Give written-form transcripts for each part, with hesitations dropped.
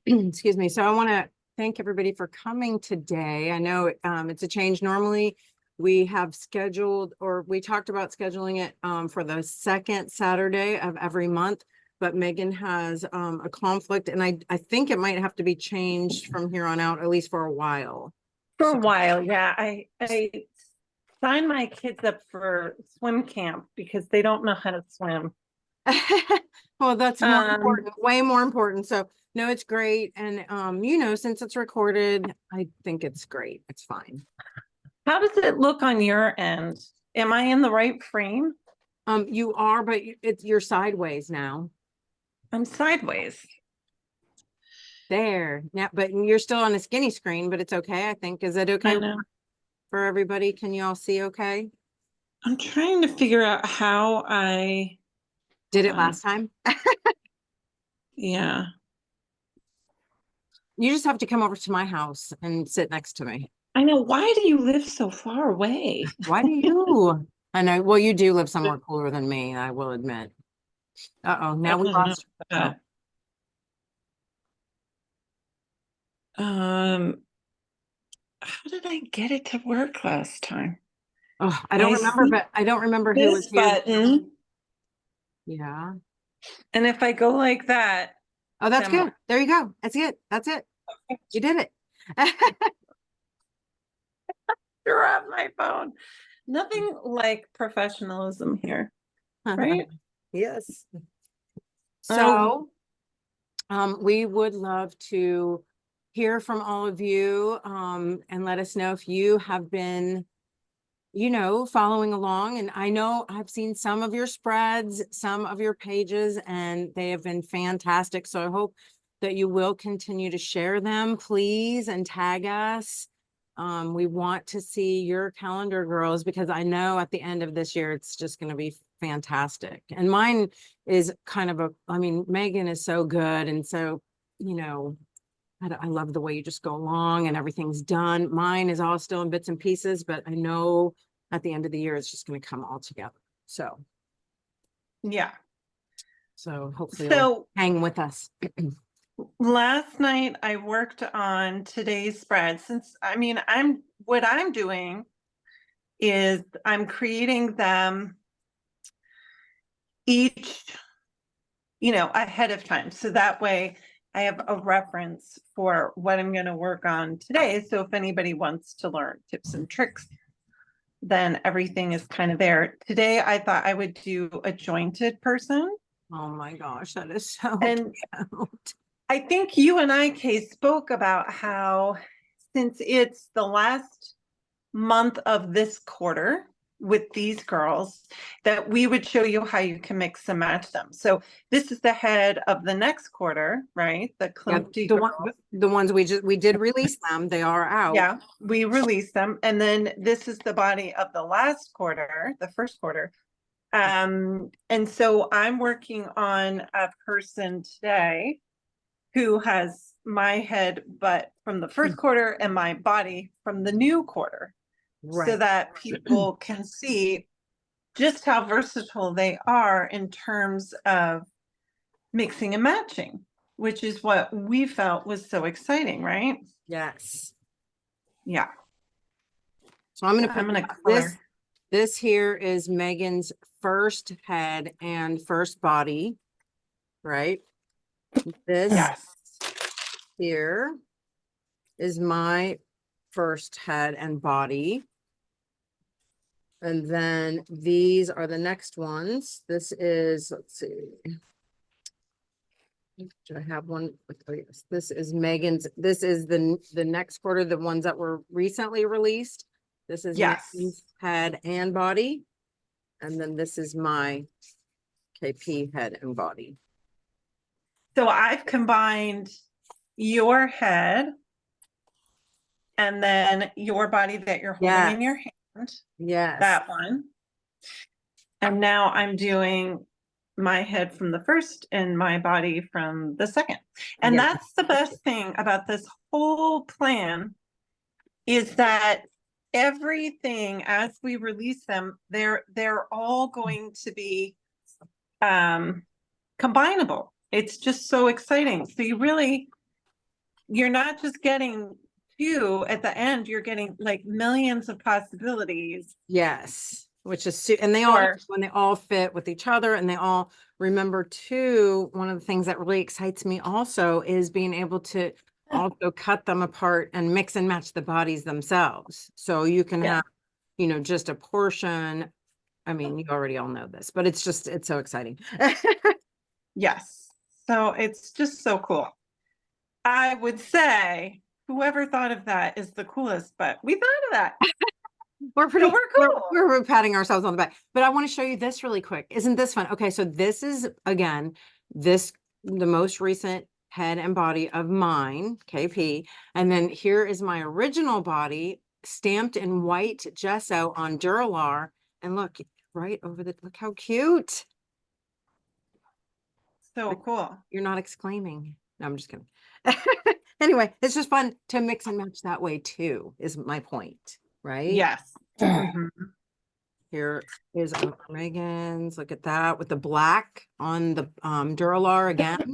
Excuse me. So I want to thank everybody for coming today. I know it's a change. Normally we have scheduled, or we talked about scheduling it for the second Saturday of every month, but Megan has a conflict, and I think it might have to be changed from here on out, at least for a while. For So a while, yeah. I signed my kids up for swim camp because they don't know how to swim. well, that's more Um, important, way more important. So no, it's great. And since it's recorded, I think it's great. It's fine. how does it look on your end? Am I in the right frame? You are, but you're sideways now. I'm sideways. There now, but you're still on a skinny screen, but it's okay, I think. Is that okay I know. for everybody? Can you all see okay? I'm trying to figure out how I Did it last time? yeah. You just have to come over to my house and sit next to me. I know. Why do you live so far away? Why do you? I know. Well, you do live somewhere cooler than me, I will admit. Uh-oh, now I we don't know lost. that. How did I get it to work last time? Oh, I don't I remember, see but I don't remember who was this here. button, Yeah. and if I go like that, Oh, that's then good. There you go. That's it. That's it. You did it. grab my phone. Nothing like professionalism here, right? Yes. Oh, So, we would love to hear from all of you, and let us know if you have been, following along. And I know I've seen some of your spreads, some of your pages, and they have been fantastic. So I hope that you will continue to share them, please, and tag us. We want to see your calendar, girls, because I know at the end of this year, it's just going to be fantastic. And mine is kind of Megan is so good. And so, you know, I love the way you just go along and everything's done. Mine is all still in bits and pieces, but I know at the end of the year, it's just going to come all together. So yeah. hopefully you'll So hang with us. last night I worked on today's spread. What I'm doing is I'm creating them each, ahead of time. So that way I have a reference for what I'm going to work on today. So if anybody wants to learn tips and tricks, then everything is kind of there. Today, I thought I would do a jointed person. Oh my gosh, that is so And cute. I think you and I, Kay, spoke about how since it's the last month of this quarter with these girls, that we would show you how you can mix and match them. So this is the head of the next quarter, right? The Klumpty girls. The ones we did release them. They are out. Yeah, we released them. And then this is the body of the last quarter, the first quarter. And so I'm working on a person today who has my head, but from the first quarter, and my body from the new quarter. Right. So that people can see just how versatile they are in terms of mixing and matching, which is what we felt was so exciting, right? Yes. Yeah. So I'm going to put this. This here is Megan's first head and first body, right? This here is my first head and body. And then these are the next ones. This is, let's see. Do I have one? Oh, yes. This is Megan's. This is the next quarter, the ones that were recently released. This is Megan's head and body. And then this is my KP head and body. So I've combined your head and then your body that you're holding in your hand. Yes. That one. And now I'm doing my head from the first and my body from the second. And that's the best thing about this whole plan, is that everything as we release them, they're all going to be combinable. It's just so exciting. So you really you're not just getting two at the end, you're getting like millions of possibilities. Yes, which is, and they all, Or when they all fit with each other and they all remember too, one of the things that really excites me also is being able to also cut them apart and mix and match the bodies themselves. So you can Yeah. have, just a portion. I mean, you already all know this, but it's so exciting. yes. So it's just so cool. I would say whoever thought of that is the coolest, but we thought of that. We're So pretty, we're cool. we're patting ourselves on the back, but I want to show you this really quick. Isn't this fun? Okay, so this is again, the most recent head and body of mine, KP. And then here is my original body stamped in white gesso on Duralar. And look, right over look how cute. So cool. You're not exclaiming. No, I'm just kidding. Anyway, it's just fun to mix and match that way too, is my point, right? Yes. Mhm. Here is Megan's. Look at that with the black on the Duralar again.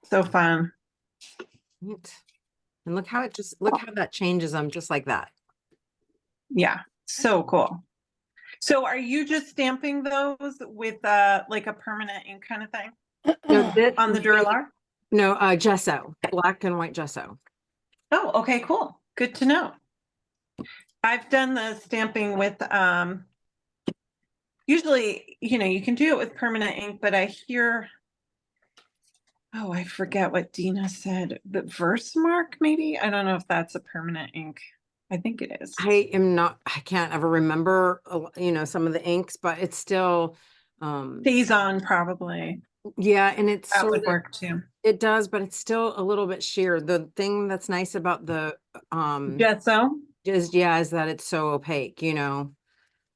So fun. Right. And look how look how that changes them just like that. Yeah. So cool. So are you just stamping those with like a permanent ink kind of thing No, on the Duralar? no, gesso, black and white gesso. Oh, okay, cool. Good to know. I've done the stamping with usually, you can do it with permanent ink, but I hear, oh, I forget what Dina said, the Versamark maybe? I don't know if that's a permanent ink. I think it is. I can't ever remember, some of the inks, but it's still, Stays on probably. yeah, and it's That sort would of, work too. it does, but it's still a little bit sheer. The thing that's nice about the, Gesso? is that it's so opaque,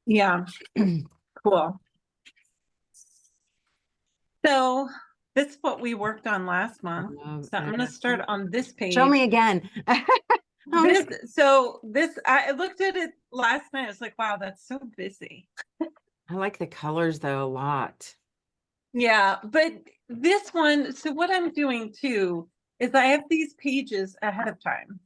Yeah, cool. So this is what we worked on last month. So I'm gonna start on this page. Show me again. I looked at it last night. I was like, wow, that's so busy. I like the colors though a lot. Yeah, but this one, so what I'm doing too is I have these pages ahead of time,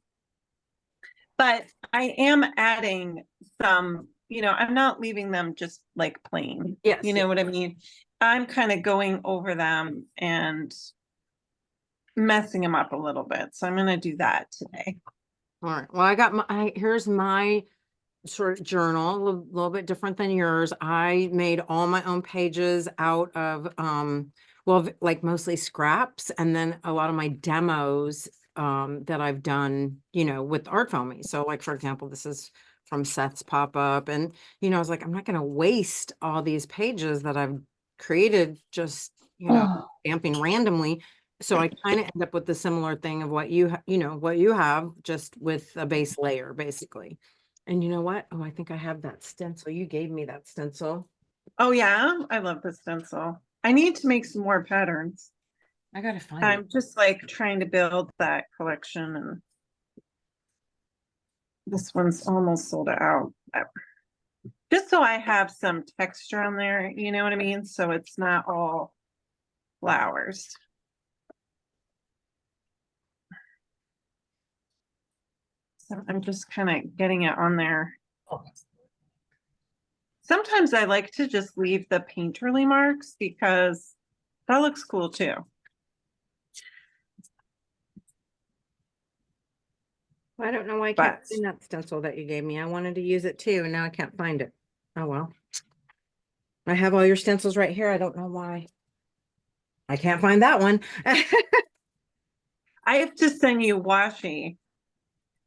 but I am adding some, I'm not leaving them just like plain. Yes. You know what I mean? I'm kind of going over them and messing them up a little bit. So I'm going to do that today. All right. Well, I got here's my sort of journal, a little bit different than yours. I made all my own pages out of, well, like mostly scraps, and then a lot of my demos that I've done, with art foamy. So like, for example, this is from Seth's pop-up. And, I was like, I'm not going to waste all these pages that I've created just, stamping randomly. So I kind of end up with the similar thing of what what you have, just with a base layer, basically. And you know what? Oh, I think I have that stencil. You gave me that stencil. Oh yeah, I love the stencil. I need to make some more patterns. I gotta find it. I'm just like trying to build that collection, and this one's almost sold out. Just so I have some texture on there, you know what I mean? So it's not all flowers. So I'm just kind of getting it on there. Sometimes I like to just leave the painterly marks because that looks cool too. I don't know why I can't find that stencil that you gave me. I wanted to use it too, and now I can't find it. Oh well. I have all your stencils right here. I don't know why. I can't find that one. I have to send you washi.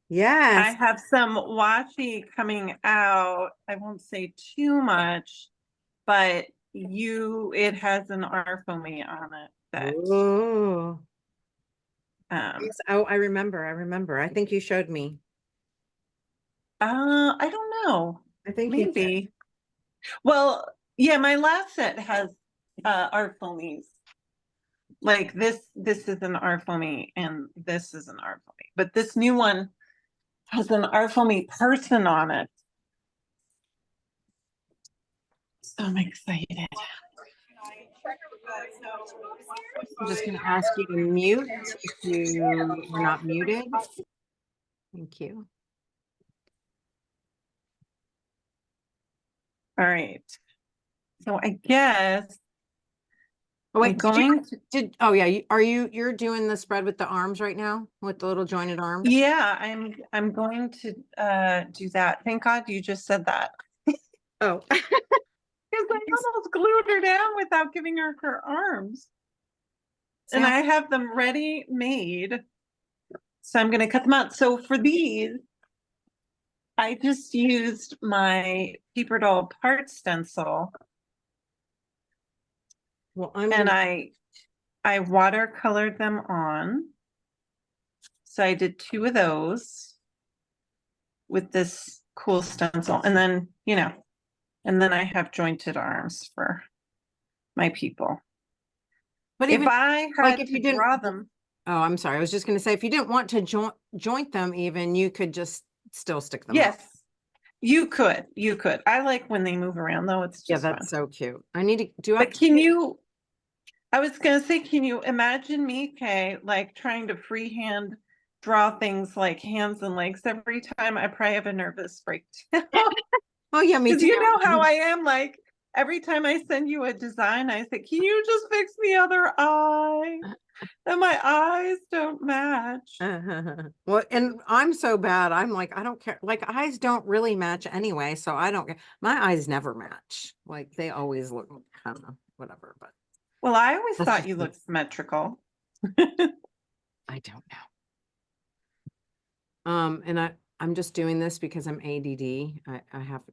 Yes. I have some washi coming out. I won't say too much, but it has an arfoamy on it that Oh. Yes, I remember. I think you showed me. I don't know. I think maybe. Well, yeah, my last set has arfoamies. Like this is an arfoamy and this is an arfoamy. But this new one has an arfoamy person on it. So I'm excited. I'm just going to ask you to mute if you are not muted. Thank you. All right. So I guess Oh, I'm wait, did you, going to, oh yeah, you're doing the spread with the arms right now with the little jointed arms? yeah, I'm going to do that. Thank God you just said that. Oh, Because I almost glued her down without giving her her arms. And Sam, I have them ready made. So I'm going to cut them out. So for these, I just used my paper doll part stencil well, I'm and gonna, I watercolored them on. So I did 2 of those with this cool stencil. And then, and then I have jointed arms for my people. but If even I like had if to you didn't, draw them, oh, I'm sorry. I was just gonna say, if you didn't want to joint them even, you could just still stick them on. yes, you could. I like when they move around though, it's Yeah, just that's fun. so cute. I need to, do I have But to, I was gonna say, can you imagine me, Kay, like trying to freehand draw things like hands and legs every time? I probably have a nervous breakdown. oh yeah, me Because too. you know how I am, like every time I send you a design, I say, can you just fix the other eye? And my eyes don't match. Well, and I'm so bad. I'm like, I don't care. Like eyes don't really match anyway, so I don't care. My eyes never match. Like they always look kind of whatever, but Well, I always that's thought just you looked symmetrical. I don't know. And I'm just doing this because I'm ADD.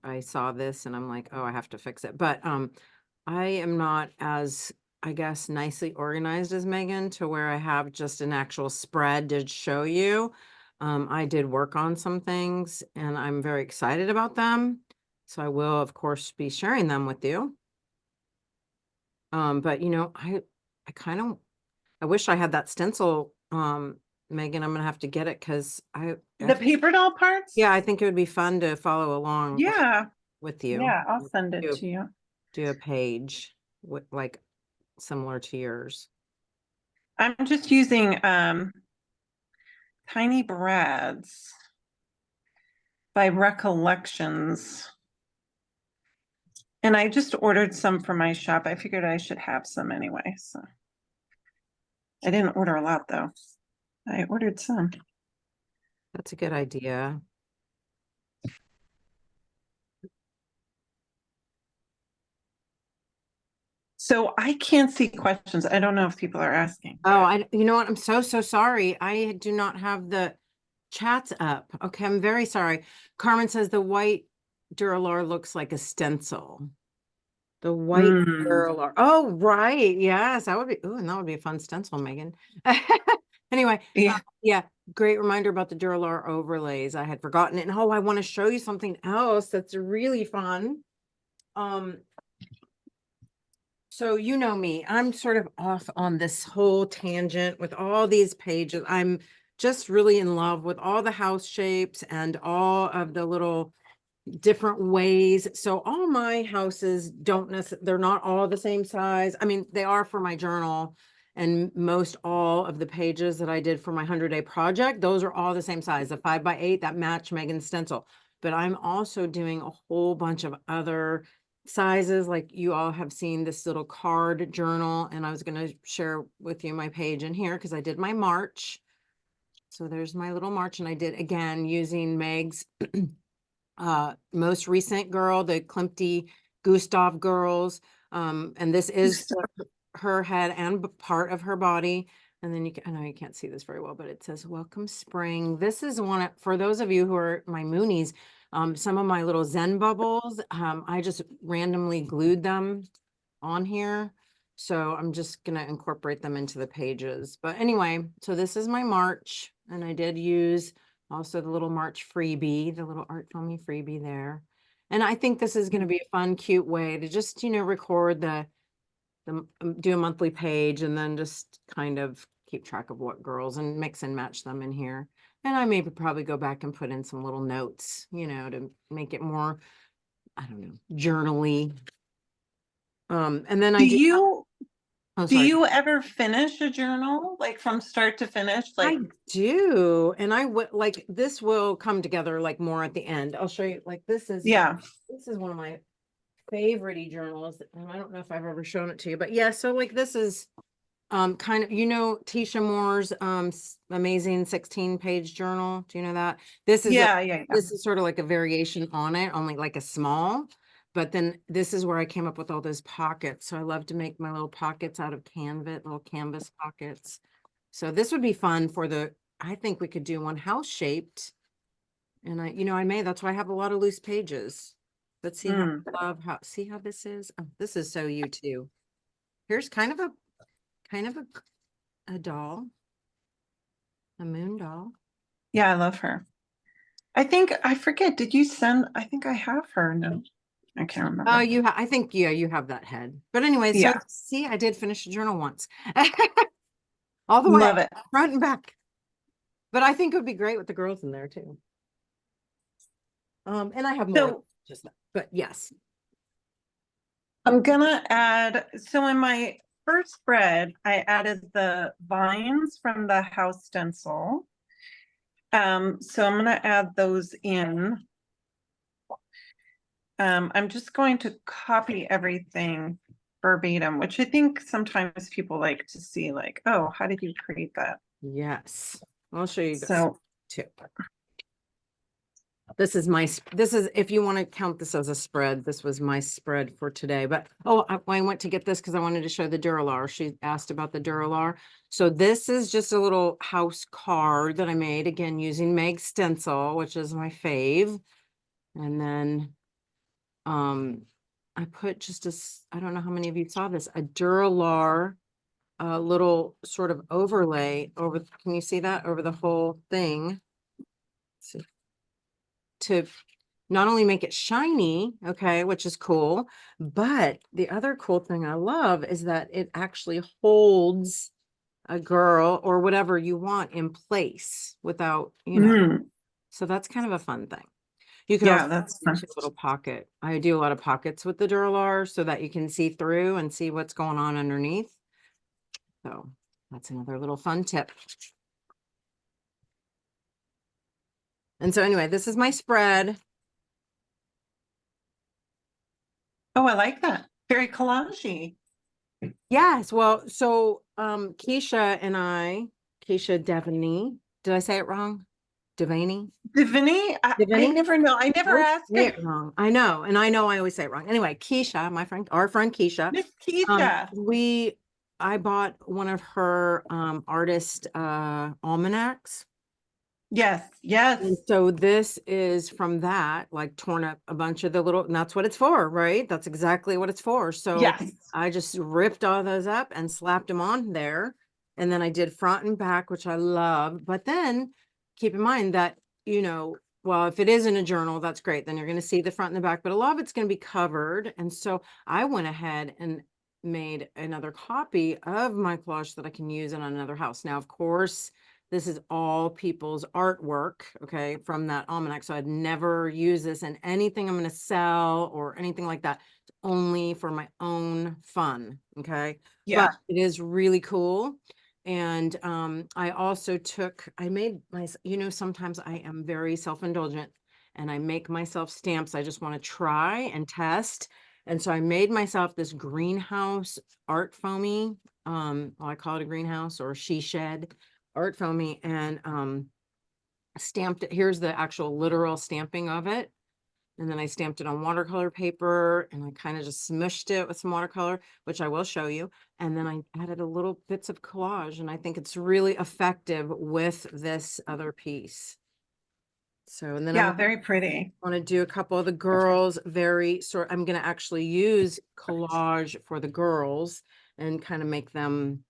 I saw this and I'm like, oh, I have to fix it. But I am not as, I guess, nicely organized as Megan to where I have just an actual spread to show you. I did work on some things and I'm very excited about them. So I will, of course, be sharing them with you. But I kind of, I wish I had that stencil, Megan. I'm gonna have to get it because The paper doll parts? yeah, I think it would be fun to follow along Yeah, with you. yeah, I'll send it Do, to you. do a page with like similar to yours. I'm just using Tiny Brads by Recollections. And I just ordered some for my shop. I figured I should have some anyway. So I didn't order a lot though. I ordered some. That's a good idea. So I can't see questions. I don't know if people are asking. Oh, you know what? I'm so sorry. I do not have the chats up. Okay, I'm very sorry. Carmen says the white Duralar looks like a stencil. The white Mm, Duralar. Oh, right. Yes, that would be, ooh, and that would be a fun stencil, Megan. Anyway, yeah. yeah, great reminder about the Duralar overlays. I had forgotten it. And oh, I want to show you something else that's really fun. Um, So you know me, I'm sort of off on this whole tangent with all these pages. I'm just really in love with all the house shapes and all of the little different ways. So all my houses don't necessarily, they're not all the same size. I mean, they are for my journal and most all of the pages that I did for my 100-day project, those are all the same size, the 5x8 that match Megan's stencil. But I'm also doing a whole bunch of other sizes, like you all have seen this little card journal, and I was going to share with you my page in here because I did my March. So there's my little March, and I did again using Meg's most recent girl, the Klimpty Gustav girls. And this is her head and part of her body. And then I know you can't see this very well, but it says welcome spring. This is one for those of you who are my Moonies. Some of my little Zen bubbles, I just randomly glued them on here. So I'm just going to incorporate them into the pages. But anyway, so this is my March, and I did use also the little March freebie, the little art for me freebie there. And I think this is going to be a fun, cute way to just, record do a monthly page and then just kind of keep track of what girls and mix and match them in here. And I maybe probably go back and put in some little notes, to make it more, I don't know, journaly. And then I Do do, you Oh, Do sorry. you ever finish a journal, like from start to finish? Like, I do, and I would like this will come together like more at the end. I'll show you. Like yeah, this is one of my favorite journals, and I don't know if I've ever shown it to you, but yeah. So like this is kind of Tisha Moore's amazing 16-page journal. Do you know that? yeah, yeah, yeah. This is sort of like a variation on it, only like a small. But then this is where I came up with all those pockets. So I love to make my little pockets out of little canvas pockets. So this would be fun for I think we could do one house shaped. And that's why I have a lot of loose pages. But see how Mm. see how this is? Oh, this is so you too. Here's kind of a doll, a moon doll. Yeah, I love her. I forget, did you send, I think I have her. No, I can't remember. Oh, I think, yeah, you have that head. But anyway, so Yeah. see, I did finish a journal once. All the way, Love it. front and back. But I think it would be great with the girls in there too. And I have more So just that, but yes. I'm gonna add, so in my first spread, I added the vines from the house stencil. So I'm gonna add those in. I'm just going to copy everything verbatim, which I think sometimes people like to see, like, oh, how did you create that? Yes. I'll show you guys So too. This is if you want to count this as a spread, this was my spread for today. But I went to get this because I wanted to show the Duralar. She asked about the Duralar. So this is just a little house card that I made, again, using Meg stencil, which is my fave. And then I put just I don't know how many of you saw this, a Duralar little sort of overlay over, can you see that, over the whole thing? Let's see. To not only make it shiny, okay, which is cool, but the other cool thing I love is that it actually holds a girl or whatever you want in place without, so that's kind of a fun thing. You could yeah, also that's do fun. a little pocket. I do a lot of pockets with the Duralar so that you can see through and see what's going on underneath. So that's another little fun tip. And so anyway, this is my spread. Oh, I like that. Very collagey. Yes, well, so Keisha Devaney, did I say it wrong? Devaney? Divinity? I Devaney? never know. I I never always asked say her. it wrong. I know, and I know I always say it wrong. Anyway, Keisha, our friend Keisha, Miss Keisha. I bought one of her artist almanacs. Yes, yes, And so this is from that, like torn up a bunch of the little, and that's what it's for, right? That's exactly what it's for. So yes. I just ripped all those up and slapped them on there. And then I did front and back, which I love. But then keep in mind that, well, if it is in a journal, that's great. Then you're going to see the front and the back, but a lot of it's going to be covered. And so I went ahead and made another copy of my collage that I can use in another house. Now, of course, this is all people's artwork, okay, from that almanac. So I'd never use this in anything I'm going to sell or anything like that. It's only for my own fun, okay? Yeah. But it is really cool. And I also I made my, sometimes I am very self-indulgent and I make myself stamps. I just want to try and test. And so I made myself this greenhouse art foamy. I call it a greenhouse or a she shed art foamy, and stamped it. Here's the actual literal stamping of it. And then I stamped it on watercolor paper and I kind of just smushed it with some watercolor, which I will show you. And then I added a little bits of collage, and I think it's really effective with this other piece. So, and then Yeah, very pretty. I want to do a couple of the girls, I'm going to actually use collage for the girls and kind of make them,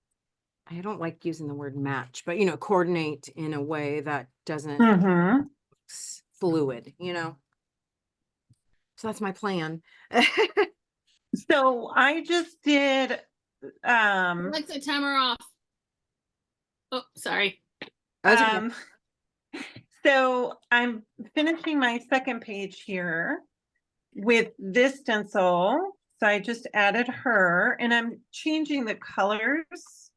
I don't like using the word match, but coordinate in a way that doesn't Mm-hmm. fluid, So that's my plan. So I just did Alexa, timer off. Oh, sorry. um so I'm finishing my second page here with this stencil. So I just added her, and I'm changing the colors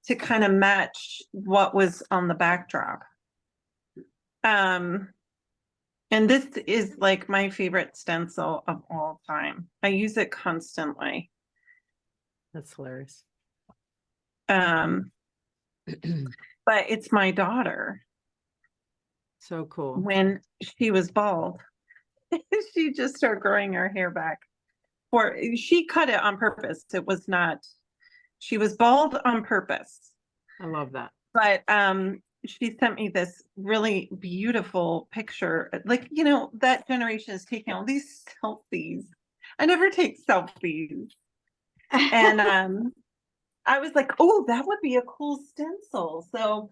to kind of match what was on the backdrop. And this is like my favorite stencil of all time. I use it constantly. That's hilarious. But it's my daughter. So cool. When she was bald, she just started growing her hair back. Or she cut it on purpose. It was not, she was bald on purpose. I love that. But she sent me this really beautiful picture. Like, you know, that generation is taking all these selfies. I never take selfies. And I was like, oh, that would be a cool stencil. So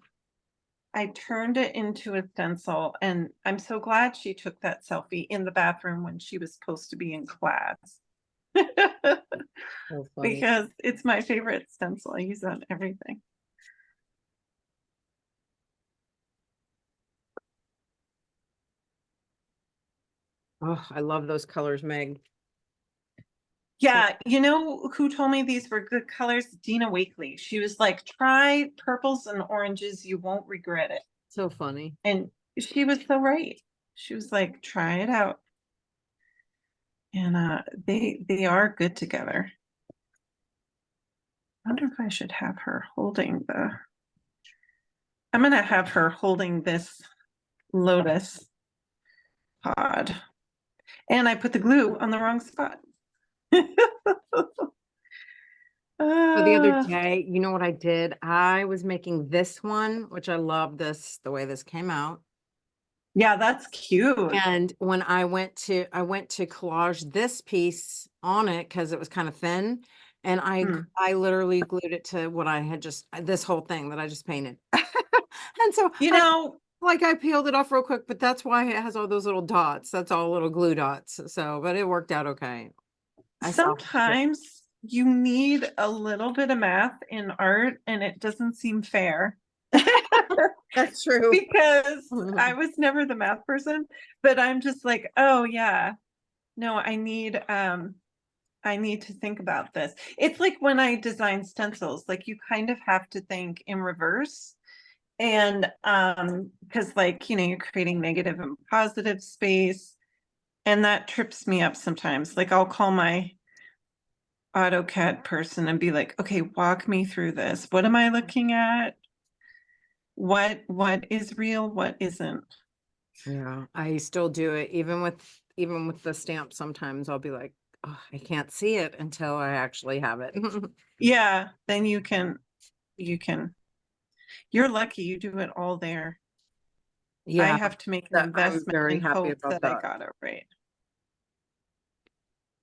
I turned it into a stencil, and I'm so glad she took that selfie in the bathroom when she was supposed to be in class. So funny. Because it's my favorite stencil. I use it on everything. Oh, I love those colors, Meg. Yeah, you know who told me these were good colors? Dina Wakely. She was like, try purples and oranges, you won't regret it. So funny. And she was so right. She was like, try it out. And they are good together. I wonder if I should have her holding the, I'm gonna have her holding this lotus pod. And I put the glue on the wrong spot. So the other Uh, day, you know what I did? I was making this one, which I love this, the way this came out. yeah, that's cute. And when I went to collage this piece on it because it was kind of thin, and Hmm. I literally glued it to what I had just this whole thing that I just painted. And so You know, I peeled it off real quick, but that's why it has all those little dots. That's all little glue dots. So, but it worked out okay. I saw it. sometimes you need a little bit of math in art, and it doesn't seem fair. That's true. Because I was never the math person, but I'm just like, oh yeah, no, I need to think about this. It's like when I design stencils, like you kind of have to think in reverse. And because like, you know, you're creating negative and positive space, and that trips me up sometimes. Like I'll call my AutoCAD person and be like, okay, walk me through this. What am I looking at? What is real? What isn't? Yeah, I still do it even with the stamp. Sometimes I'll be like, oh, I can't see it until I actually have it. Yeah, then you can, you're lucky you do it all there. I Yeah, have to make an I'm investment very and happy hope about that I that. got it right.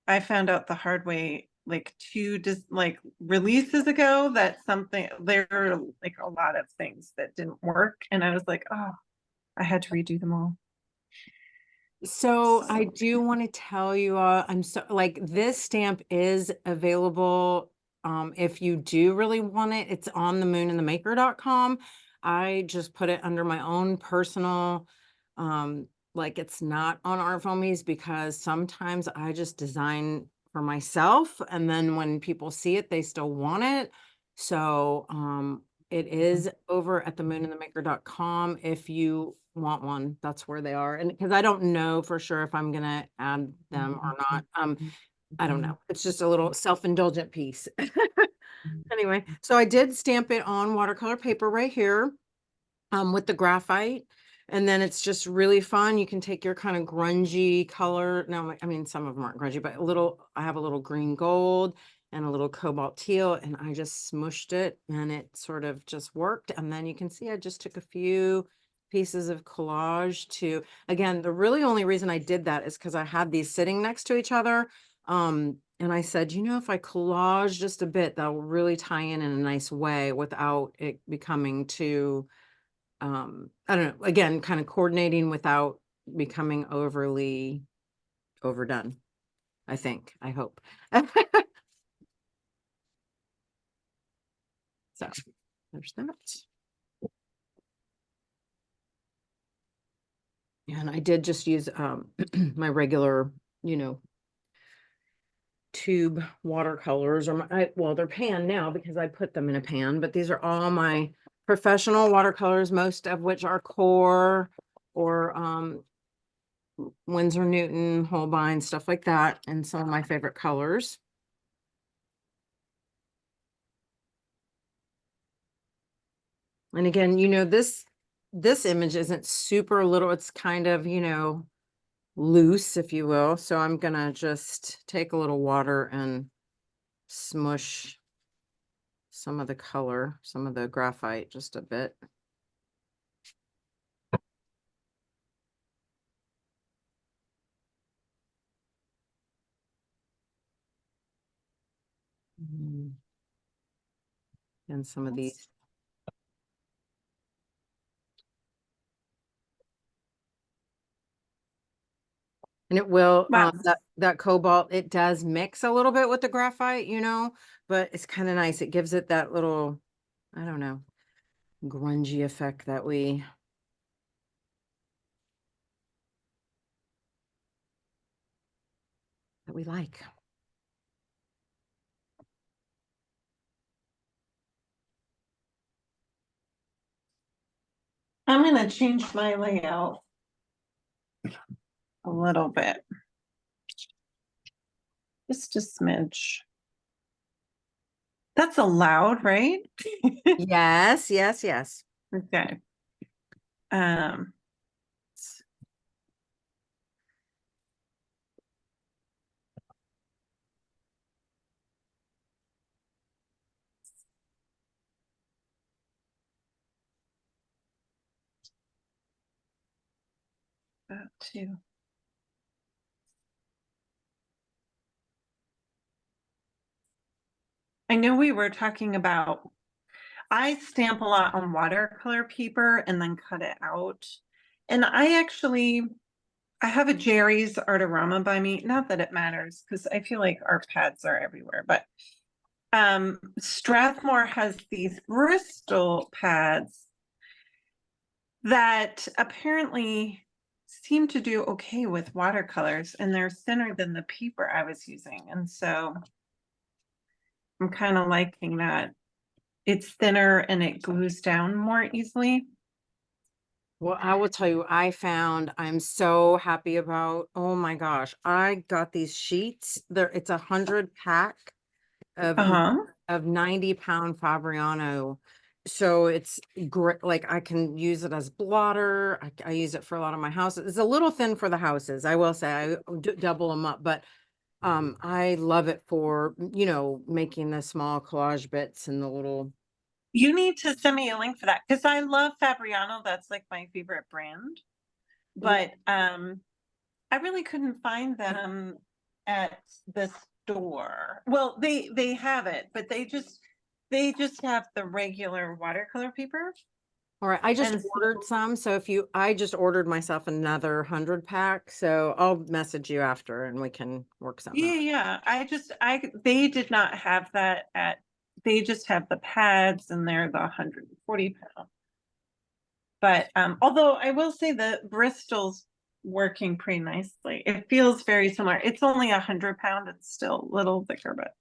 I found out the hard way like like releases ago that there are like a lot of things that didn't work, and I was like, oh, I had to redo them all. So I do want to tell you, I'm so like this stamp is available. If you do really want it, it's on the moonandthemaker.com. I just put it under my own personal, like it's not on Art Foamies because sometimes I just design for myself, and then when people see it, they still want it. So, it is over at the moonandthemaker.com. If you want one, that's where they are. And because I don't know for sure if I'm gonna add them or not. I don't know. It's just a little self-indulgent piece. Anyway, so I did stamp it on watercolor paper right here, with the graphite. And then it's just really fun. You can take your kind of grungy color. No, I mean, some of them aren't grungy, but I have a little green gold and a little cobalt teal, and I just smushed it and it sort of just worked. And then you can see I just took a few pieces of collage to, again, the really only reason I did that is because I had these sitting next to each other. And I said, you know, if I collage just a bit, that will really tie in a nice way without it becoming too, I don't know, again, kind of coordinating without becoming overly overdone. I hope. So there's that. And I did just use my regular, you know, tube watercolors, or well, they're pan now because I put them in a pan, but these are all my professional watercolors, most of which are Core or Winsor Newton, Holbein, stuff like that, and some of my favorite colors. And again, this image isn't super little, it's kind of, loose, if you will. So I'm gonna just take a little water and smush some of the color, some of the graphite, just a bit. And some of these. And it will, Wow. that cobalt, it does mix a little bit with the graphite, but it's kind of nice. It gives it that little, I don't know, grungy effect that we like. I'm gonna change my layout a little bit. Just a smidge. That's allowed, right? Yes, yes, yes. Okay. About two. I know we were talking about, I stamp a lot on watercolor paper and then cut it out. And I have a Jerry's Artorama by me. Not that it matters because I feel like our pads are everywhere, but Strathmore has these Bristol pads that apparently seem to do okay with watercolors, and they're thinner than the paper I was using. And so I'm kind of liking that. It's thinner and it glues down more easily. Well, I will tell you, I'm so happy about, oh my gosh, I got these sheets. It's 100 pack of Uh-huh. 90-pound Fabriano. So it's great. Like I can use it as blotter. I use it for a lot of my houses. It's a little thin for the houses. I will say I double them up, but I love it for, making the small collage bits and the little. You need to send me a link for that because I love Fabriano. That's like my favorite brand. But I really couldn't find them at the store. Well, they have it, but they just have the regular watercolor paper. All right, I just And ordered some. So I just ordered myself another 100 pack. So I'll message you after and we can work something yeah, out. yeah. They did not have that they just have the pads and they're the 140 pound. But although I will say that Bristol's working pretty nicely. It feels very similar. It's only 100 pound. It's still a little thicker, but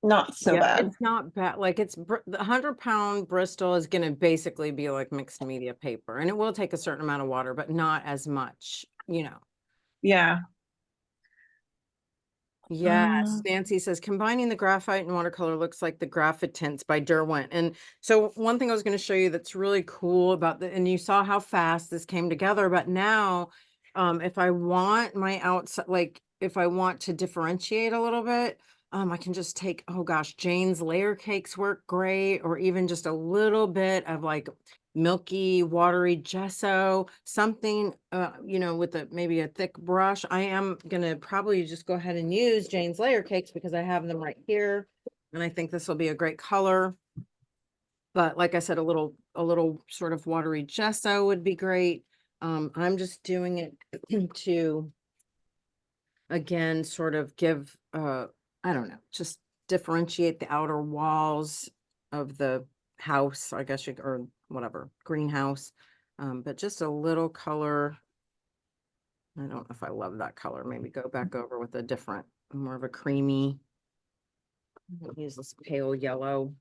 not so bad. It's not bad. Like the 100-pound Bristol is going to basically be like mixed media paper, and it will take a certain amount of water, but not as much, Yeah. Yes, Nancy says combining the graphite and watercolor looks like the Graphitints by Derwent. And so one thing I was going to show you that's really cool about and you saw how fast this came together, but now if I want my outside, like if I want to differentiate a little bit, I can just take, oh gosh, Jane's layer cakes work great, or even just a little bit of like milky, watery gesso, something, with maybe a thick brush. I am gonna probably just go ahead and use Jane's layer cakes because I have them right here. And I think this will be a great color. But like I said, a little sort of watery gesso would be great. I'm just doing it to, again, sort of give, I don't know, just differentiate the outer walls of the house, I guess or whatever, greenhouse. But just a little color I don't know if I love that color. Maybe go back over with a different, more of a creamy. I'll use this pale yellow.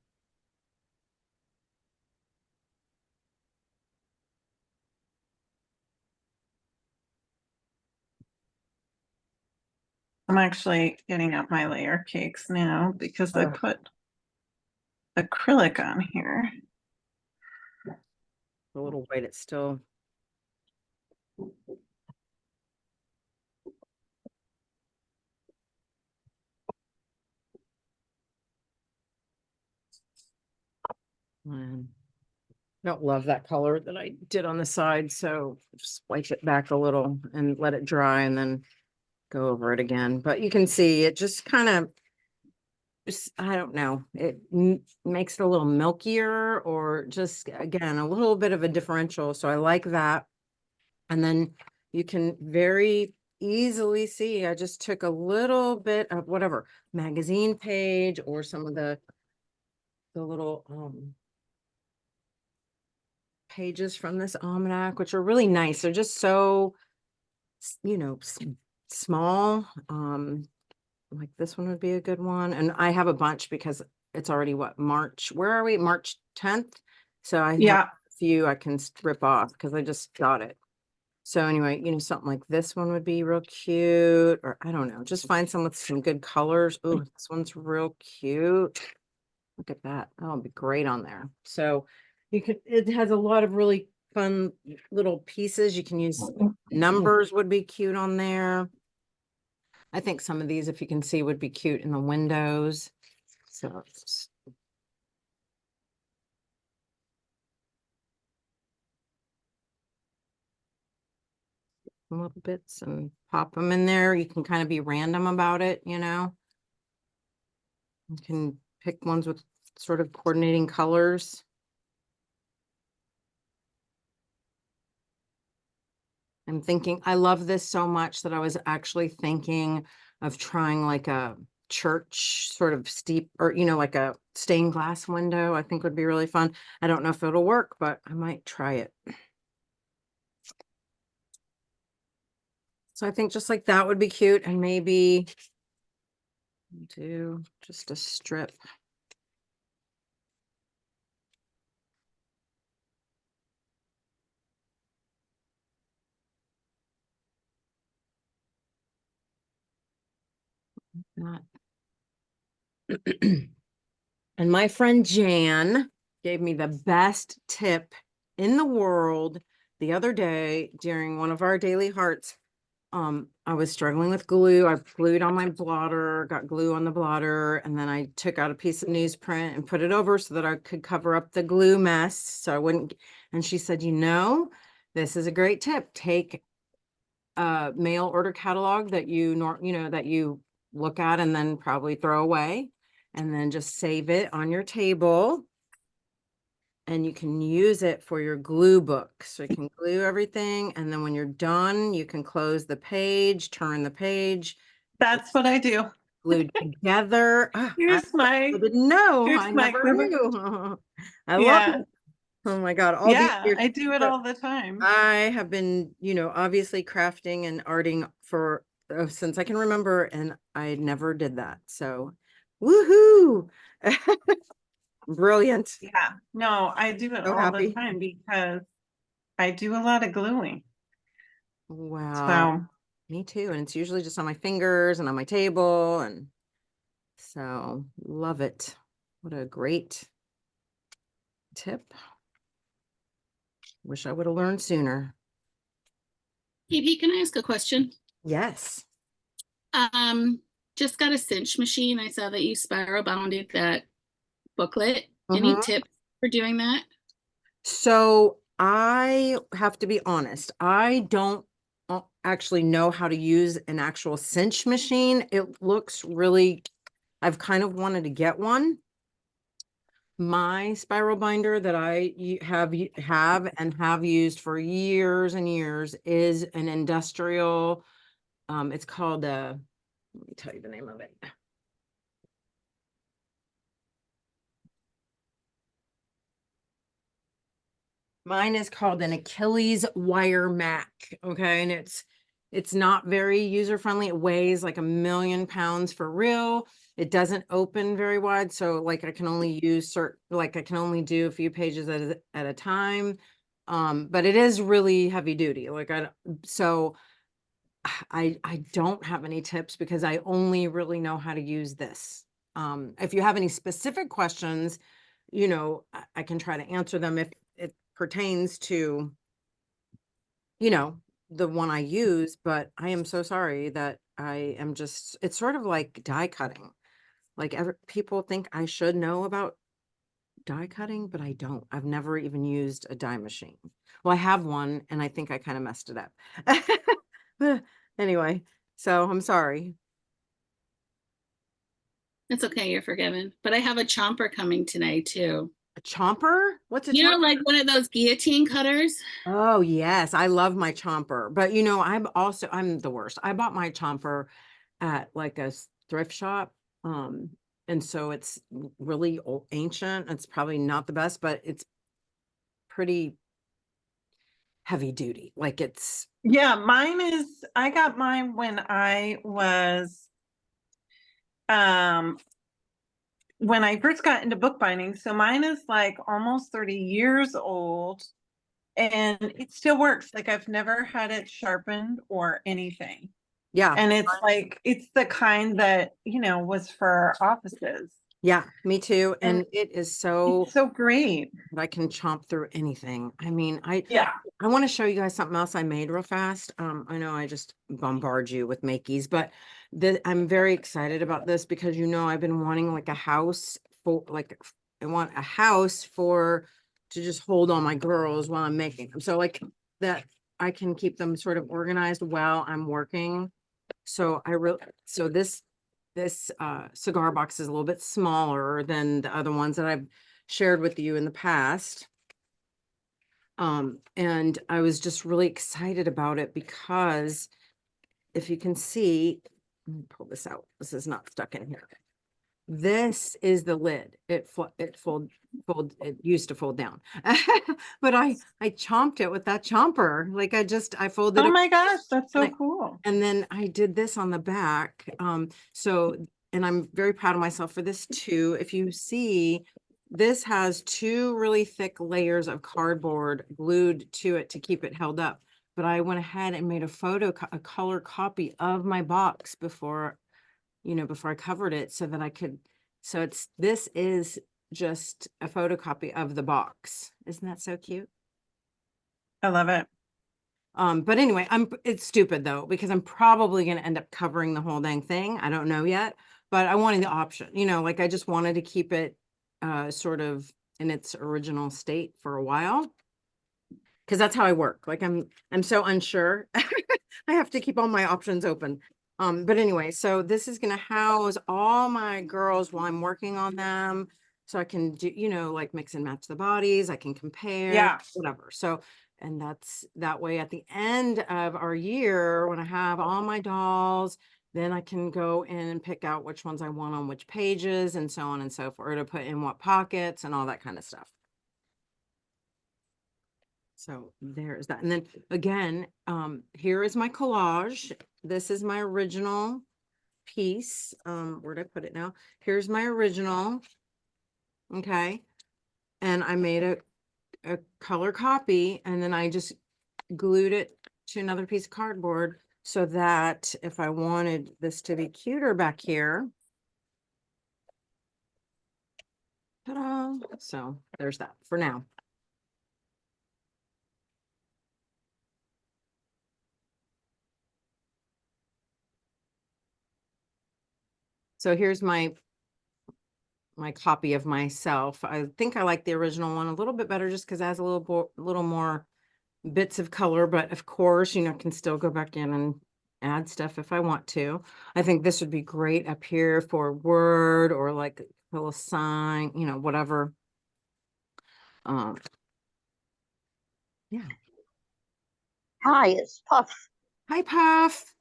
I'm actually getting out my layer cakes now because I Oh. put acrylic on here. A little white, it's still. Don't love that color that I did on the side, so just wipe it back a little and let it dry and then go over it again. But you can see it just kind of, I don't know, it makes it a little milkier or just, again, a little bit of a differential. So I like that. And then you can very easily see, I just took a little bit of whatever magazine page or some of the little, pages from this almanac, which are really nice. They're just so, you know, small. Like this one would be a good one. And I have a bunch because it's already what, March, where are we? March 10th. So I have Yeah, a few I can rip off because I just got it. So anyway, you know, something like this one would be real cute, or I don't know, just find some with some good colors. Oh, this one's real cute. Look at that. That'll be great on there. So you could, it has a lot of really fun little pieces. You can use numbers would be cute on there. I think some of these, if you can see, would be cute in the windows. So it's little bits and pop them in there. You can kind of be random about it, you know. You can pick ones with sort of coordinating colors. I'm thinking, I love this so much that I was actually thinking of trying like a church sort of steep, or, you know, like a stained glass window. I think would be really fun. I don't know if it'll work, but I might try it. So I think just like that would be cute, and maybe do just a strip. Not. And my friend Jan gave me the best tip in the world the other day during one of our daily hearts. I was struggling with glue. I glued on my blotter, got glue on the blotter, and then I took out a piece of newsprint and put it over so that I could cover up the glue mess so I wouldn't. And she said, you know, this is a great tip. Take a mail order catalog that you know, that you look at and then probably throw away, and then just save it on your table. And you can use it for your glue book. So you can glue everything. And then when you're done, you can close the page, turn the page, that's what I do. glued together. Ah, I Here's didn't know. here's I my never glue book. knew. I love Yeah, it. Oh my God. All these yeah, years. I do it So all the time. I have been, you know, obviously crafting and arting for since I can remember, and I never did that. So woohoo. Brilliant. Yeah, no, I do it So all the happy. time because I do a lot of gluing. Wow. So Me too. And it's usually just on my fingers and on my table. And so love it. What a great tip. Wish I would have learned sooner. AP, can I ask a question? Yes. Just got a cinch machine. I saw that you spiral bounded that booklet. Any Mhm. tips for doing that? So I have to be honest. I don't actually know how to use an actual cinch machine. It looks really, I've kind of wanted to get one. My spiral binder that I have and have used for years and years is an industrial, it's called let me tell you the name of it. Mine is called an Achilles wire Mac. Okay, and It's not very user-friendly. It weighs like 1,000,000 pounds for real. It doesn't open very wide. So like I can only use I can only do a few pages at a time. But it is really heavy duty. So I don't have any tips because I only really know how to use this. If you have any specific questions, I can try to answer them if it pertains to, the one I use, but I am so sorry that it's sort of like die cutting. Like people think I should know about die cutting, but I don't. I've never even used a die machine. Well, I have one and I think I kind of messed it up. Anyway, so I'm sorry. It's okay, you're forgiven. But I have a chomper coming tonight too. A chomper? What's a You know, chomper? like one of those guillotine cutters. Oh, yes. I love my chomper. But I'm the worst. I bought my chomper at like a thrift shop. And so it's really ancient. It's probably not the best, but it's pretty heavy duty. Like it's Yeah, I got mine when when I first got into bookbinding. So mine is like almost 30 years old and it still works. Like I've never had it sharpened or anything. yeah. And it's the kind that, was for offices. Yeah, me too. And And it is so It's so great. that I can chomp through anything. I mean, Yeah. I want to show you guys something else I made real fast. I know I just bombard you with makeys, but I'm very excited about this because I've been wanting like a house I want a house to just hold all my girls while I'm making them. So like that I can keep them sort of organized while I'm working. So this cigar box is a little bit smaller than the other ones that I've shared with you in the past. And I was just really excited about it because if you can see, let me pull this out. This is not stuck in here. This is the lid. It used to fold down, but I chomped it with that chomper. Like I folded Oh it. my gosh, that's so And cool. And then I did this on the back. And I'm very proud of myself for this too. If you see, this has 2 really thick layers of cardboard glued to it to keep it held up. But I went ahead and made a color copy of my box before I covered it so that I could, this is just a photocopy of the box. Isn't that so cute? I love it. But anyway, it's stupid though, because I'm probably going to end up covering the whole dang thing. I don't know yet, but I wanted the option, like I just wanted to keep it sort of in its original state for a while. Cause that's how I work. Like I'm so unsure. I have to keep all my options open. But anyway, so this is going to house all my girls while I'm working on them. So I can do, like mix and match the bodies. I can compare, Yeah. whatever. So, and that's that way at the end of our year, when I have all my dolls, then I can go in and pick out which ones I want on which pages and so on and so forth, to put in what pockets and all that kind of stuff. So there's that. And then again, here is my collage. This is my original piece. Where'd I put it now? Here's my original. Okay. And I made a color copy and then I just glued it to another piece of cardboard so that if I wanted this to be cuter back here. Ta-da. So there's that for now. So here's my copy of myself. I think I like the original one a little bit better just because it has a little more bits of color, but of course, can still go back in and add stuff if I want to. I think this would be great up here for word or like a little sign, whatever. Yeah. Hi, it's Puff. Hi, Puff.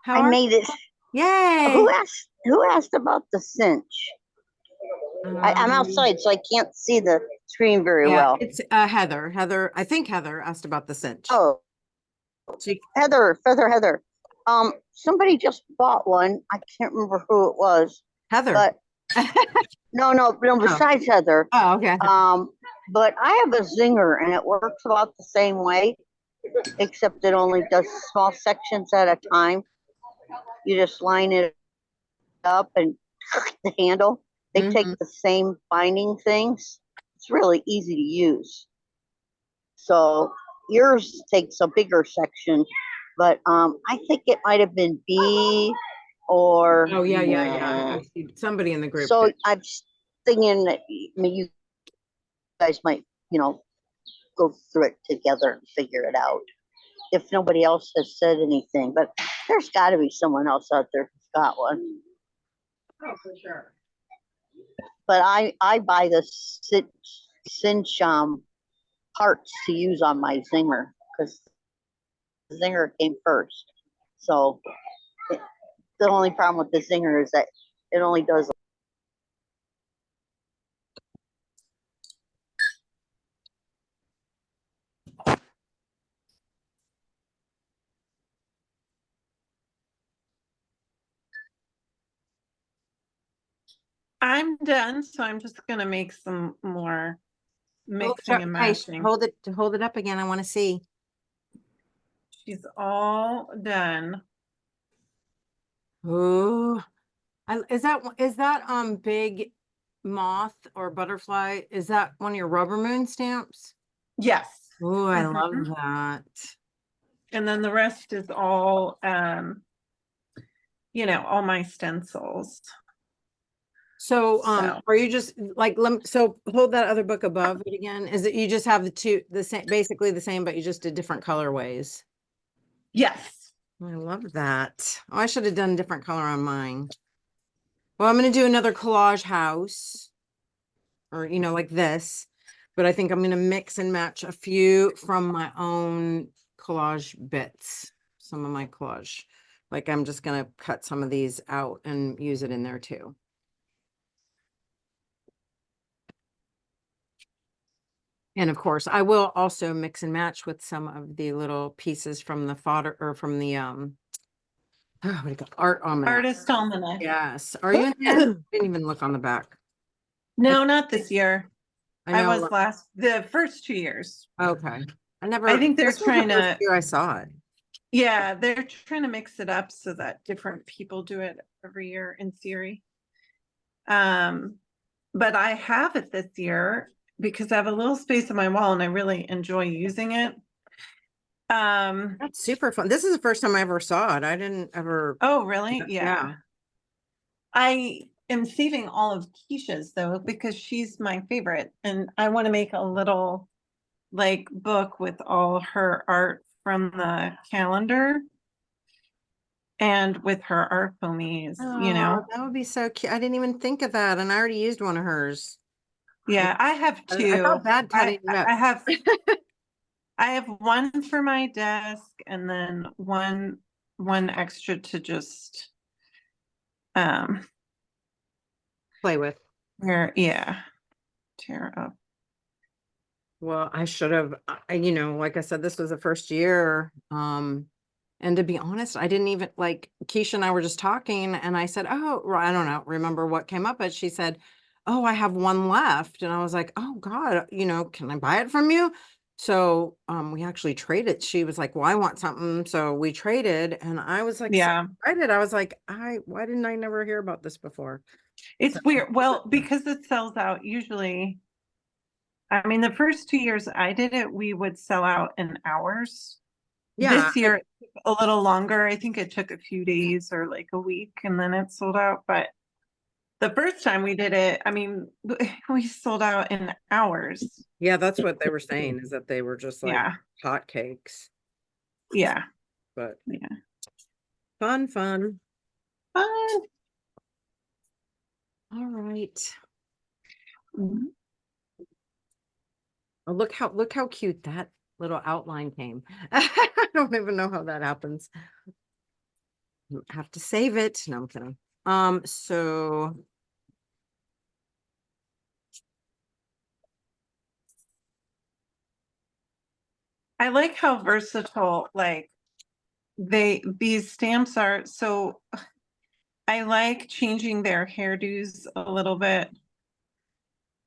How I are made it. Yay. Who asked about the cinch? I'm outside, so I can't see the screen very yeah, well. it's Heather. I think Heather asked about the cinch. Oh, She, Heather. Somebody just bought one. I can't remember who it was, Heather. but no, besides Heather. Oh, okay. But I have a zinger and it works about the same way, except it only does small sections at a time. You just line it up and the handle. They take Mhm. the same binding things. It's really easy to use. So yours takes a bigger section, but I think it might have been B or Oh, yeah. I see somebody in the group. so did. I'm thinking that you guys might, go through it together and figure it out. If nobody else has said anything, but there's got to be someone else out there who's got one. Oh, for sure. But I buy the cinch parts to use on my zinger because the zinger came first. So the only problem with the zinger is that it only does. I'm done, so I'm just gonna make some more mixing and matching. Hold it up again. I want to see. She's all done. Oh, is that big moth or butterfly? Is that one of your rubber moon stamps? Yes. Oh, I Mhm. love that. And then the rest is all all my stencils. So, So. are you just like, so hold that other book above it again. Is it you just have the same, basically the same, but you just did different colorways? Yes. I love that. Oh, I should have done different color on mine. Well, I'm going to do another collage house or, like this, but I think I'm going to mix and match a few from my own collage bits, some of my collage. Like I'm just going to cut some of these out and use it in there too. And of course, I will also mix and match with some of the little pieces from the fodder or from the what do you call art almanac. Artist almanac. Yes. Are you in there? Didn't even look on the back. No, not this year. I I know. was the first 2 years. Okay. I think they're this was the trying first to, year I saw it. yeah, they're trying to mix it up so that different people do it every year in theory. But I have it this year because I have a little space on my wall and I really enjoy using it. That's super fun. This is the first time I ever saw it. I didn't ever. Oh, really? Yeah. Yeah. I am saving all of Keisha's though, because she's my favorite and I want to make a little like book with all her art from the calendar and with her art foamies, Oh, that would be so cute. I didn't even think of that. And I already used one of hers. Yeah, I have I two. felt bad cutting it up. I have I have one for my desk and then one extra to just Play with. tear up. Well, I should have, like I said, this was the first year. And to be honest, I didn't even like Keisha and I were just talking and I said, oh, I don't know, remember what came up, but she said, oh, I have one left. And I was like, oh God, can I buy it from you? So we actually traded. She was like, well, I want something. So we traded and I was like, Yeah. so excited. I was like, why didn't I never hear about this before? It's So- weird. Well, because it sells out usually. I mean, the first 2 years I did it, we would sell out in hours. Yeah. This year, it took a little longer. I think it took a few days or like a week and then it sold out. But the first time we did it, I mean, we sold out in hours. Yeah, that's what they were saying is that they were just like Yeah. hotcakes. Yeah. But Yeah. fun. Fun. All right. Mhm. Oh, look how cute that little outline came. I don't even know how that happens. Have to save it. No, I'm kidding. So I like how versatile, like these stamps are, so I like changing their hairdos a little bit.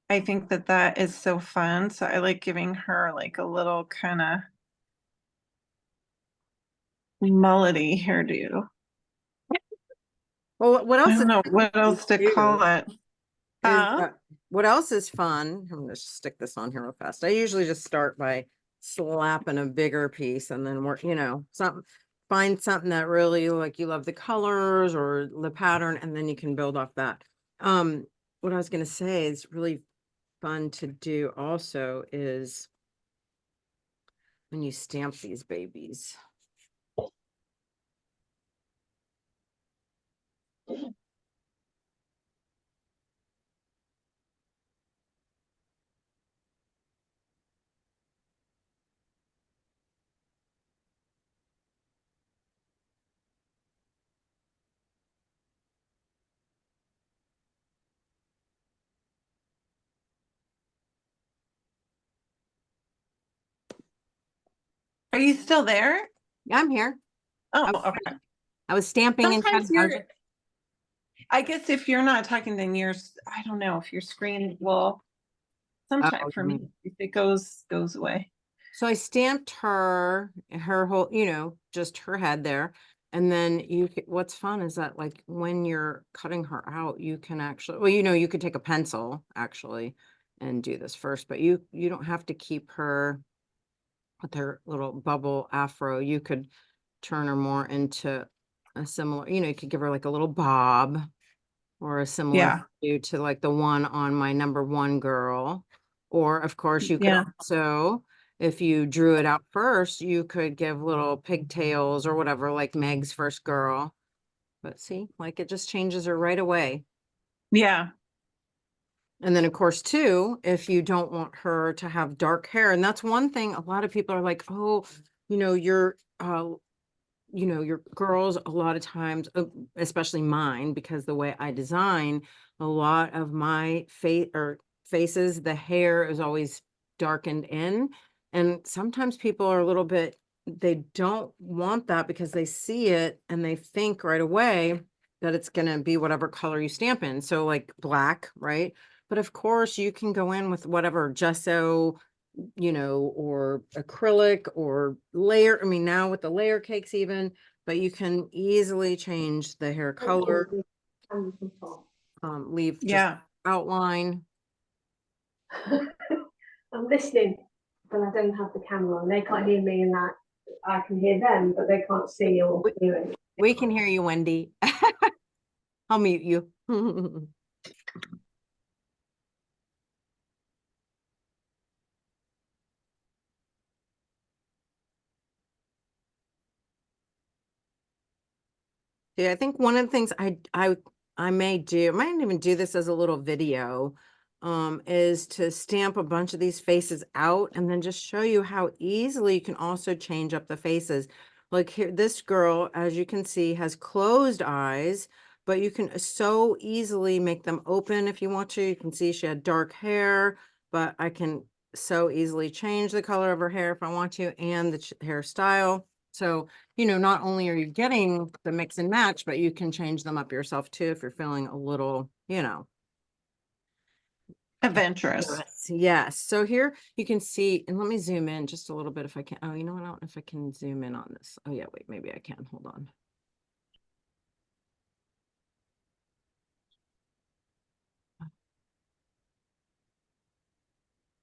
I think that that is so fun. So I like giving her like a little kind of mullety hairdo. Well, what I else don't is know what else to call it. what else is fun? I'm gonna stick this on here real fast. I usually just start by slapping a bigger piece and then work, something, find something that really like you love the colors or the pattern, and then you can build off that. What I was gonna say is really fun to do also is when you stamp these babies. Are you still there? Yeah, I'm here. Oh, I was, okay. I was stamping and Sometimes cutting. I guess if you're not talking, then I don't know if your screen will, sometime Oh, for you me, mean- if it goes away. So I stamped her whole, just her head there. And then what's fun is that like when you're cutting her out, you can actually, well, you could take a pencil actually and do this first, but you don't have to keep her with her little bubble afro. You could turn her more into a similar, you could give her like a little bob or a similar Yeah, to like the one on my number one girl. Or of course you could yeah, also, if you drew it out first, you could give little pigtails or whatever, like Meg's first girl. But see, like it just changes her right away. yeah, And then of course too, if you don't want her to have dark hair, and that's one thing a lot of people are like, oh, your girls a lot of times, especially mine, because the way I design, a lot of my faces, the hair is always darkened in. And sometimes people are a little bit, they don't want that because they see it and they think right away that it's going to be whatever color you stamp in. So like black, right? But of course you can go in with whatever gesso, or acrylic or layer. I mean, now with the layer cakes even, but you can easily change the hair color, leave just yeah. outline. I'm listening, but I don't have the camera on. They can't hear me, and that I can hear them, but they can't see or hear it. We can hear you, Wendy. I'll mute you. Yeah, I think one of the things I may do, I might even do this as a little video, is to stamp a bunch of these faces out and then just show you how easily you can also change up the faces. Like here, this girl, as you can see, has closed eyes, but you can so easily make them open if you want to. You can see she had dark hair, but I can so easily change the color of her hair if I want to, and the hairstyle. So not only are you getting the mix and match, but you can change them up yourself too if you're feeling a little, Adventurous. Yes. So here you can see, and let me zoom in just a little bit if I can. Oh, you know what? I don't know if I can zoom in on this. Oh, yeah, wait, maybe I can. Hold on.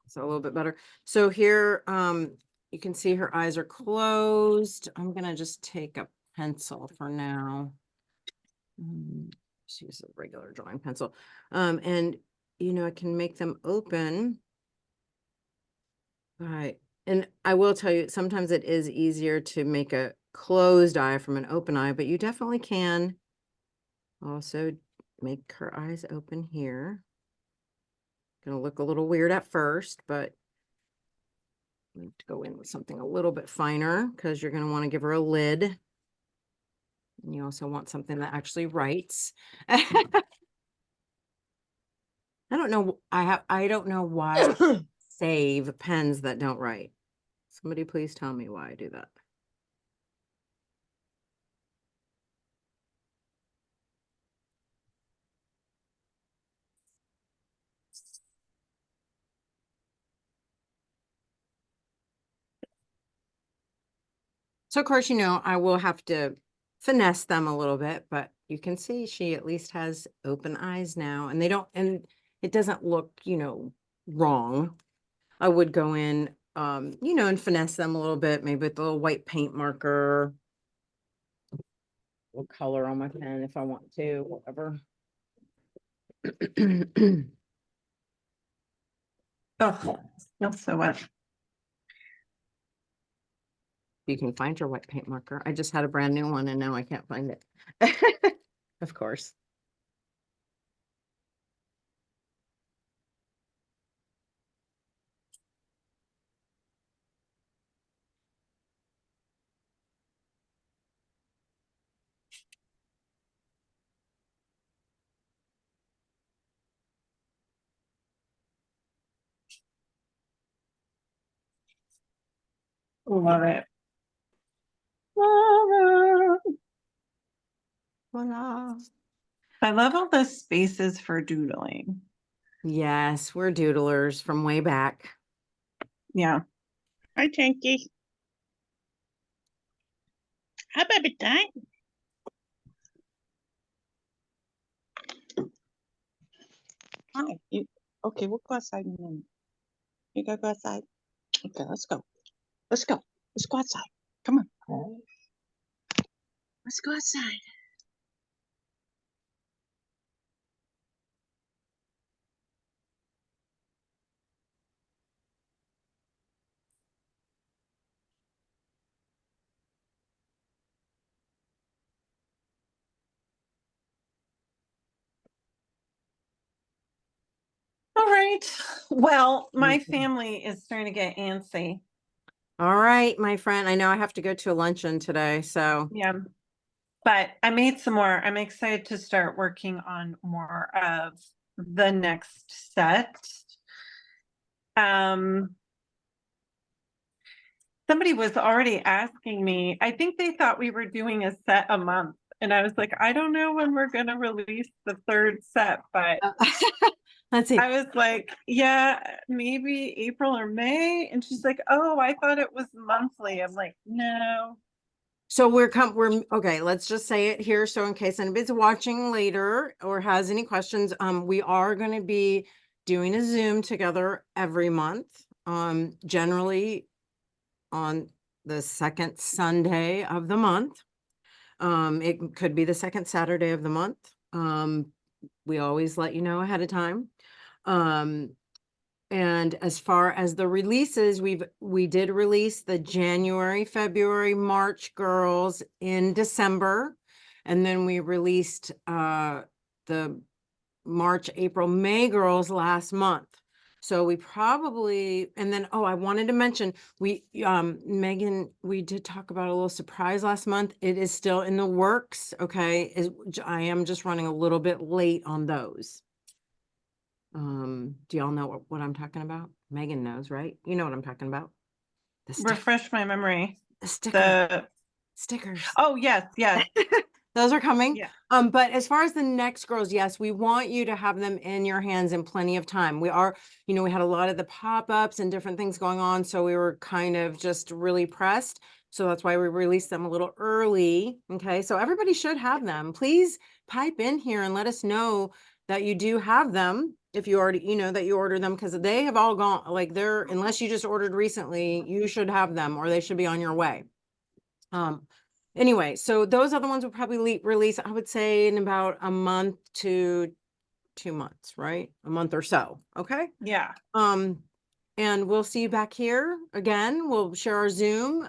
So a little bit better. So here, you can see her eyes are closed. I'm gonna just take a pencil for now. Just use a regular drawing pencil. And I can make them open. Right. And I will tell you, sometimes it is easier to make a closed eye from an open eye, but you definitely can also make her eyes open here. Gonna look a little weird at first, but I need to go in with something a little bit finer because you're going to want to give her a lid. And you also want something that actually writes. I don't know. I don't know why I save pens that don't write. Somebody please tell me why I do that. So of course, I will have to finesse them a little bit, but you can see she at least has open eyes now, and and it doesn't look, wrong. I would go in, and finesse them a little bit, maybe with a little white paint marker, little color on my pen if I want to, whatever. Oh, smells so wet. You can find your white paint marker. I just had a brand new one and now I can't find it. Of course. Love it. Voila. I love all the spaces for doodling. Yes, we're doodlers from way back. Yeah. Hi, Tanky. Hi, baby tank. Hi. Okay, we'll go outside in a minute. You gotta go outside? Okay, let's go. Let's go. Let's go outside. Come on. Let's go outside. All right. Well, my Mhm. family is starting to get antsy. All right, my friend. I know I have to go to a luncheon today, so Yeah. But I made some more. I'm excited to start working on more of the next set. Somebody was already asking me, I think they thought we were doing a set a month. And I was like, I don't know when we're going to release the third set, but let's see. I was like, yeah, maybe April or May. And she's like, oh, I thought it was monthly. I'm like, no. So we're okay, let's just say it here. So in case anybody's watching later or has any questions, we are going to be doing a Zoom together every month. Generally on the second Sunday of the month. It could be the second Saturday of the month. We always let you know ahead of time. And as far as the releases, we did release the January, February, March girls in December. And then we released the March, April, May girls last month. So we probably, and then, oh, I wanted to mention, Megan, we did talk about a little surprise last month. It is still in the works. Okay. I am just running a little bit late on those. Do y'all know what I'm talking about? Megan knows, right? You know what I'm talking about. Refresh my memory. The stickers. Oh, yes, yes. Those are coming. Yeah. But as far as the next girls, yes, we want you to have them in your hands in plenty of time. We are, we had a lot of the pop-ups and different things going on. So we were kind of just really pressed. So that's why we released them a little early. Okay. So everybody should have them. Please pipe in here and let us know that you do have them. If you already, that you ordered them, because they have all gone, like unless you just ordered recently, you should have them or they should be on your way. Anyway, so those other ones will probably release, I would say, in about a month to 2 months, right? A month or so. Okay. Yeah. And we'll see you back here again. We'll share our Zoom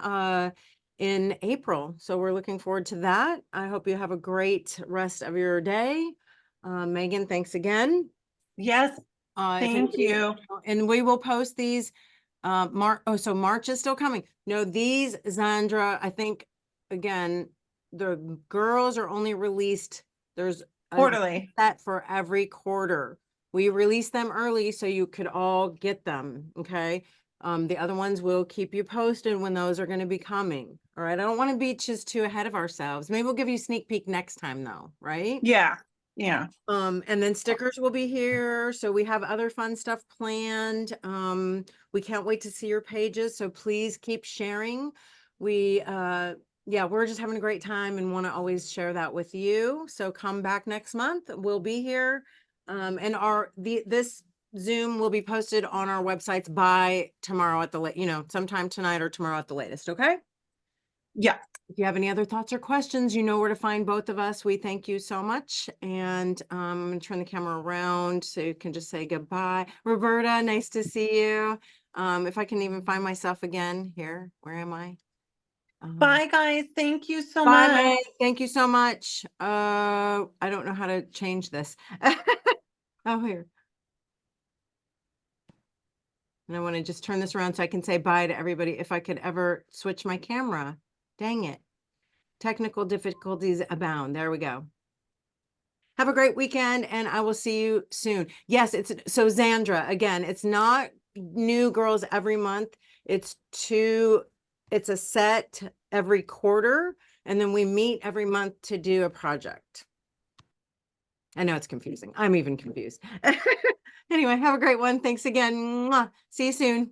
in April. So we're looking forward to that. I hope you have a great rest of your day. Megan, thanks again. Yes. Thank you. And we will post these. So March is still coming. No, these, Zandra, I think, again, the girls are only released. There's a Quarterly. set for every quarter. We release them early so you could all get them. Okay. The other ones will keep you posted when those are going to be coming. All right. I don't want to be just too ahead of ourselves. Maybe we'll give you a sneak peek next time though. Right. Yeah. Yeah. And then stickers will be here. So we have other fun stuff planned. We can't wait to see your pages. So please keep sharing. Yeah, we're just having a great time and want to always share that with you. So come back next month. We'll be here. And this Zoom will be posted on our websites by tomorrow at the late, sometime tonight or tomorrow at the latest. Okay. Yeah. If you have any other thoughts or questions, you know where to find both of us. We thank you so much. And I'm going to turn the camera around so you can just say goodbye. Roberta, nice to see you. If I can even find myself again here, where am I? Bye, guys. Thank you so Bye, much. May. Thank you so much. I don't know how to change this. Oh, here. And I want to just turn this around so I can say bye to everybody. If I could ever switch my camera. Dang it. Technical difficulties abound. There we go. Have a great weekend and I will see you soon. Yes, so Xandra, again, it's not new girls every month. It's a set every quarter, and then we meet every month to do a project. I know it's confusing. I'm even confused. Anyway, have a great one. Thanks again. Mwah. See you soon.